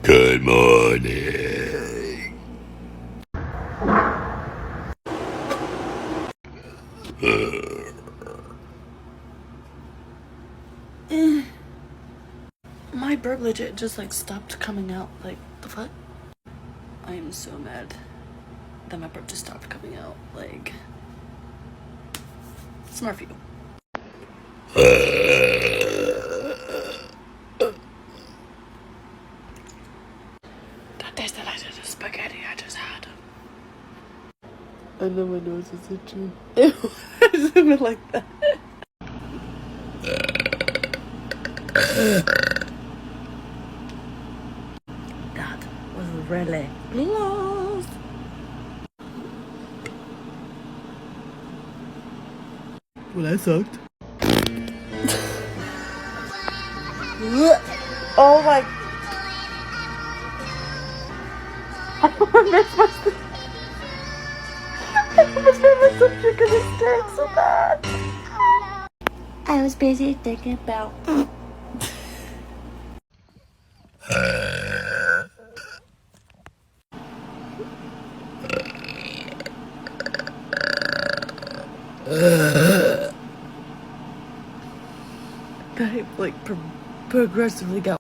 Good morning. My burp legit just like stopped coming out. Like, the fuck? I am so mad that my burp just stopped coming out. Like, smart for you. That tasted like the spaghetti I just had. I know my nose is itchy. Ew, I zoom it like that. That was really close. Well, that sucked. Oh my. I missed myself because it stinks so bad. I was busy thinking about. I like progressively got.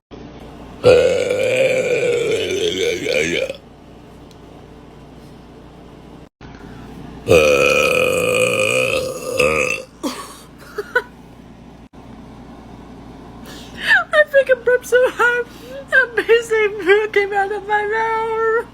I freaking burped so hard that basically came out of my mouth.